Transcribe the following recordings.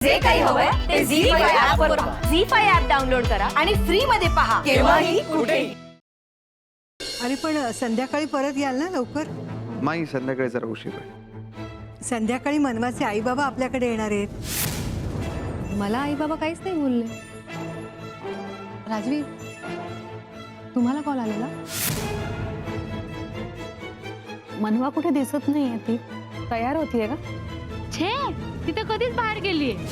जे काही हवंय ते झी5 ऍप वर पहा. झी5 ऍप डाउनलोड करा आणि फ्री मध्ये पहा केव्हाही कुठेही. अरे पण संध्याकाळी परत याल ना लवकर? माई संध्याकाळी जरा उशीर होईल. संध्याकाळी मनवाचे आई बाबा आपल्याकडे येणार आहेत. मला आई बाबा काहीच नाही बोलले. राजवीर, तुम्हाला कॉल आलेला? मनवा कुठे दिसत नाहीये. ती तयार होतीये का? छे, ती तर कधीच बाहेर गेलीये.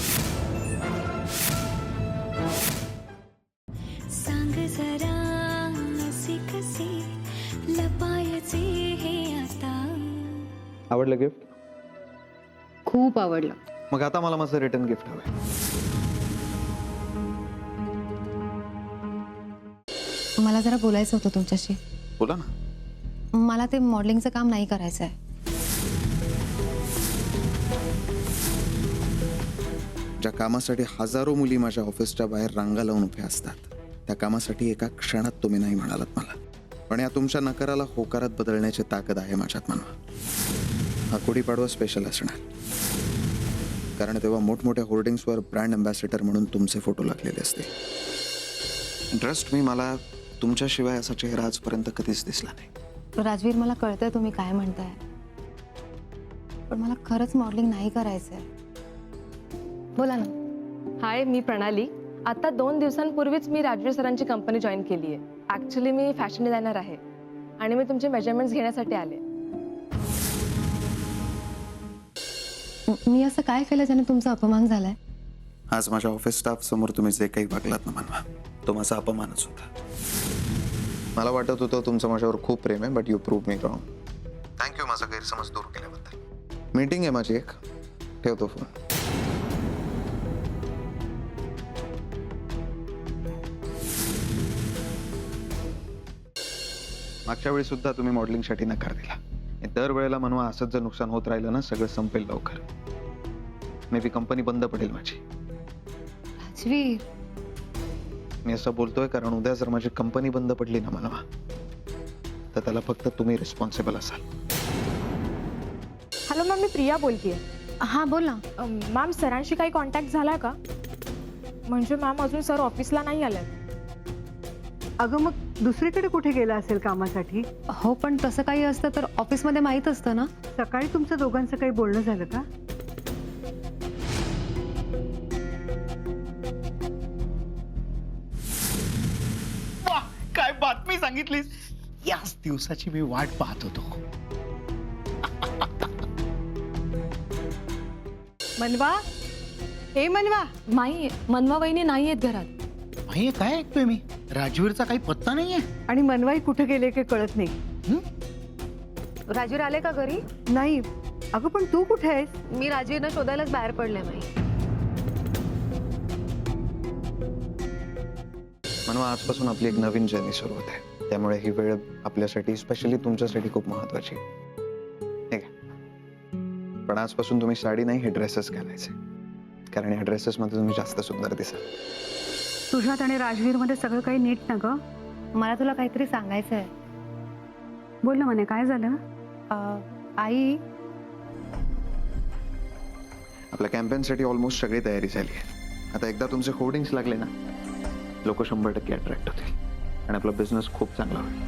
सांग जरा असे कसे लपायचे हे आता. आवडलं गिफ्ट? खूप आवडलं. मग आता मला माझं रिटर्न गिफ्ट हवंय. मला जरा बोलायचं होतं तुमच्याशी. बोला ना. मला ते मॉडेलिंगचं काम नाही करायचं आहे. ज्या कामासाठी हजारो मुली माझ्या ऑफिसच्या बाहेर रांगा लावून उभ्या असतात, त्या कामासाठी एका क्षणात तुम्ही नाही म्हणालात मला. पण या तुमच्या नकाराला होकारात बदलण्याची ताकद आहे माझ्यात मनवा. हा गुढीपाडवा स्पेशल असणार, कारण तेव्हा मोठमोठ्या होर्डिंग्सवर ब्रँड अँबॅसेडर म्हणून तुमचे फोटो लागलेले असते. ट्रस्ट मी, मला तुमच्याशिवाय असा चेहरा आजपर्यंत कधीच दिसला नाही. राजवीर, मला कळतंय तुम्ही काय म्हणताय, पण मला खरंच मॉडेलिंग नाही करायचंय. बोला ना. हाय, मी प्रणाली. आता 2 दिवसांपूर्वीच मी राजवीर सरांची कंपनी जॉईन केली आहे. ॲक्च्युली मी फॅशन डिझायनर आहे आणि मी तुमचे मेजरमेंट्स घेण्यासाठी आले. मी असं काय केलं ज्याने तुमचा अपमान झालाय? आज माझ्या ऑफिस स्टाफ समोर तुम्ही जे काही वागलात ना मनवा, तो माझा अपमानच होता. मला वाटत होतं तुमचं माझ्यावर खूप प्रेम आहे, but you prove me wrong. Thank you माझा गैरसमज दूर केल्याबद्दल. मीटिंग आहे माझी एक, ठेवतो फोन. मागच्या वेळी सुद्धा तुम्ही मॉडेलिंगसाठी नकार दिला. दरवेळेला मनवा असंच जर नुकसान होत राहिलं ना, सगळं संपेल लवकर. मे बी कंपनी बंद पडेल माझी. राजवीर, मी असं बोलतोय कारण उद्या जर माझी कंपनी बंद पडली ना मनवा, तर त्याला फक्त तुम्ही रिस्पॉन्सिबल असाल. हॅलो मॅम, मी प्रिया बोलतेय. हा बोल ना. मॅम, सरांशी काही कॉन्टॅक्ट झाला का? म्हणजे मॅम अजून सर ऑफिसला नाही आले. अगं मग दुसरीकडे कुठे गेला असेल कामासाठी? हो, पण तसं काही असतं तर ऑफिसमध्ये माहीत असतं ना. सकाळी तुमचं दोघांचं काही बोलणं झालं का? वाह, काय बातमी सांगितलीस. याच दिवसाची मी वाट पाहत होतो. मनवा, हे मनवा. माई, मनवा वहिनी नाही आहेत घरात. हे काय ऐकतोय मी? राजवीरचा काही पत्ता नाहीये. आणि मनवाई कुठे गेले काही कळत नाही. राजवीर आले का घरी? नाही. अगं पण तू कुठे आहेस? मी राजवीरला शोधायलाच बाहेर पडले. नाही, मनवा, आजपासून आपली एक नवीन जर्नी सुरू होत आहे. त्यामुळे ही वेळ आपल्यासाठी, स्पेशली तुमच्यासाठी खूप महत्वाची. ठीक आहे, पण आजपासून तुम्ही साडी नाही, हे ड्रेसेस घालायचे, कारण या ड्रेसेस मध्ये तुम्ही जास्त सुंदर दिसाल. तुझ्यात आणि राजवीर मध्ये सगळं काही नीट ना ग? मला तुला काहीतरी सांगायचं आहे. बोल ना म्हणे, काय झालं? आई, आपल्या कॅम्पेनसाठी ऑलमोस्ट सगळी तयारी झाली आहे. आता एकदा तुमचे होर्डिंग्स लागले ना, लोक 100% अट्रॅक्ट होतील आणि आपला बिझनेस खूप चांगला होईल.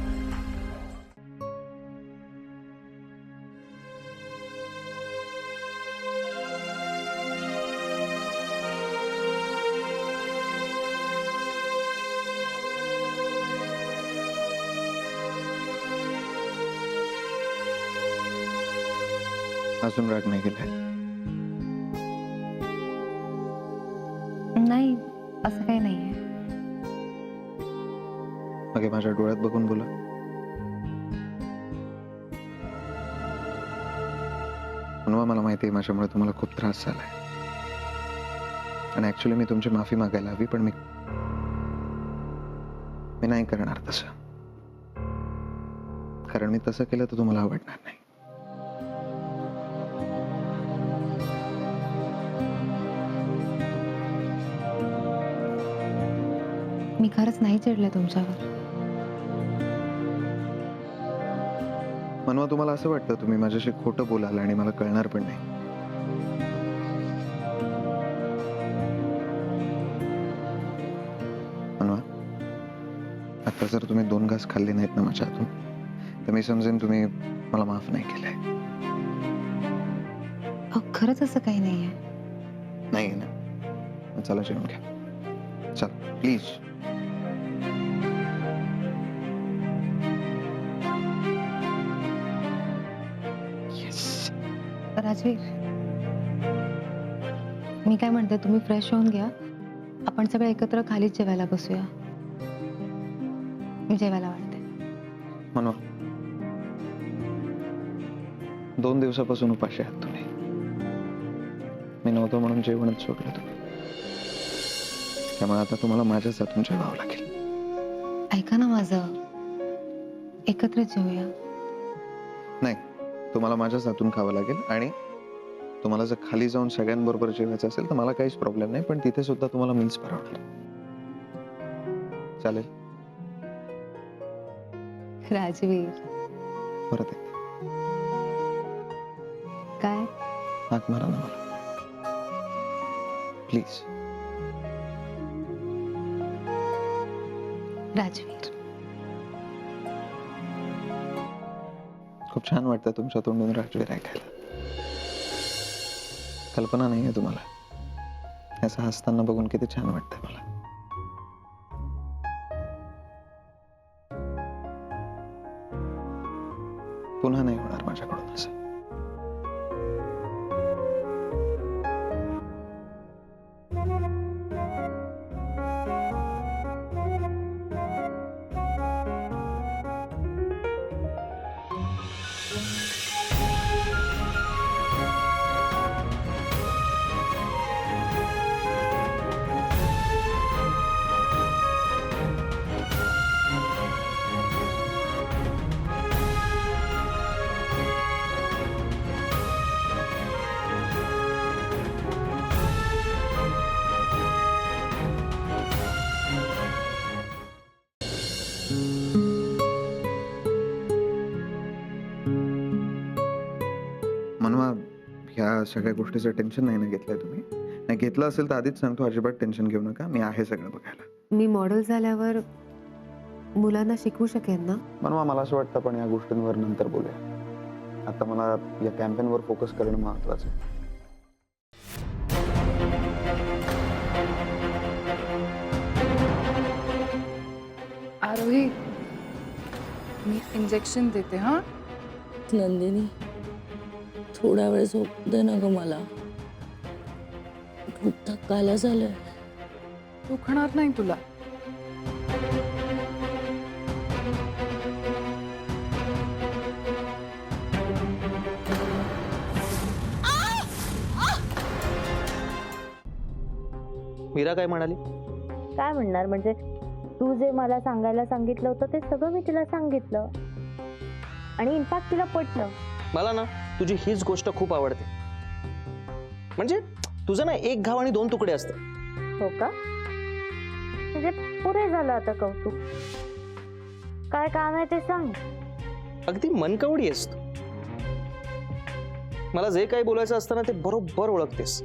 अजून राग नाही गेलाय? नाही, असं काही नाहीये. मग हे माझ्या डोळ्यात बघून बोला. मनवा, मला माहिती आहे माझ्यामुळे तुम्हाला खूप त्रास झालाय, आणि ऍक्च्युली मी तुमची माफी मागायला हवी, पण मी नाही करणार तसं, कारण मी तसं केलं तर तुम्हाला आवडणार नाही. मी खरंच नाही चिडले तुमच्यावर. मनवा, तुम्हाला असं वाटतं तुम्ही माझ्याशी खोटं बोलाल आणि मला कळणार पण नाही. तर जर तुम्ही 2 घास खाल्ले नाहीत ना माझ्या हातून, तर मी समजेन तुम्ही मला माफ नाही केलंय. अहो खरंच असं काही नाहीये. नाही ना, मग चला जेवण घ्या. चल प्लीज. राजवीर, मी काय म्हणते, तुम्ही फ्रेश होऊन घ्या. आपण सगळे एकत्र खालीच जेवायला बसूया. मी जेवायला वाटते. म्हणून 2 दिवसापासून उपाशी आहात तुम्ही. मी नव्हतो म्हणून जेवणच सोडलं तुम्ही. त्यामुळे आता तुम्हाला माझ्याच हातून जेवावं लागेल. ऐका ना माझं, एकत्र जेवूया. नाही, तुम्हाला माझ्याच हातून खावं लागेल. आणि तुम्हाला जर खाली जाऊन सगळ्यांबरोबर जेवायचं असेल तर मला काहीच प्रॉब्लेम नाही, पण तिथे सुद्धा तुम्हाला मीच भरवणार. चालेल? राजवीर, परत एकदा काय? हाक मारा ना मला प्लीज. राजवीर, खूप छान वाटतं तुमच्या तोंडून राजवीर ऐकायला. कल्पना नाहीये तुम्हाला, असं हसताना बघून किती छान वाटतंय मला. पुन्हा नाही होणार माझ्याकडून असं. मनवा, ह्या सगळ्या गोष्टीचं टेन्शन नाही ना घेतलंय तुम्ही? नाही घेतलं असेल तर आधीच सांगतो, अजिबात टेन्शन घेऊ नका. मी आहे सगळं बघायला. मी मॉडेल झाल्यावर मुलांना शिकवू शकेन ना? मनवा, मला असं वाटतं पण या गोष्टींवर नंतर बोलूया. आता मला या कॅम्पेनवर फोकस करणं महत्वाचं आहे. आरोही, मी इंजेक्शन देते. हा नंदिनी, थोडा वेळ झोप दे ना ग मला. खूप थकायला झालंय. दुखणार नाही तुला. मीरा काय म्हणाली? काय म्हणणार म्हणजे, तू जे मला सांगायला सांगितलं होतं ते सगळं मी तिला सांगितलं. आणि इनफॅक्ट तिला पटलं. मला ना तुझी हीच गोष्ट खूप आवडते. म्हणजे तुझं ना एक घाव आणि 2 तुकडे असतात. हो का? म्हणजे पुरे झालं आता कौतुक. काय काम आहे ते सांग. अगदी मनकवडी आहेस तू. मला जे काही बोलायचं असतं ना ते बरोबर ओळखतेस.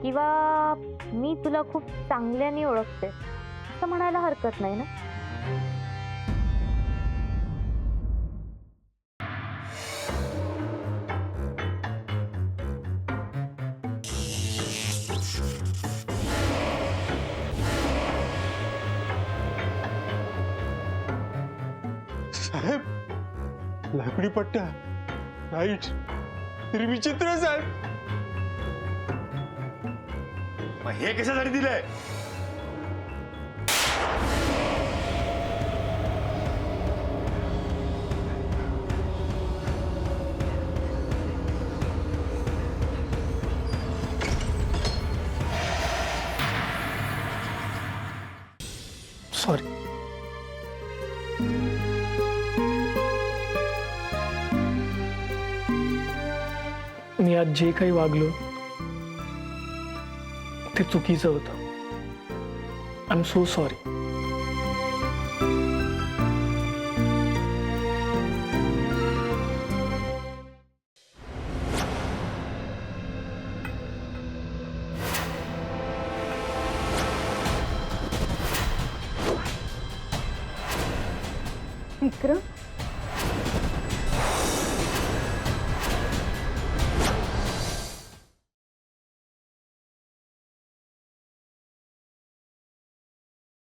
किंवा मी तुला खूप चांगल्याने ओळखते असं म्हणायला हरकत नाही ना? साहेब, लाकडी पट्ट्या, लाईट, तरी विचित्र साहेब. मग हे कशासाठी दिलंय? सॉरी. मी आज जे काही वागलो ते चुकीचं होतं. I am so sorry. Vikram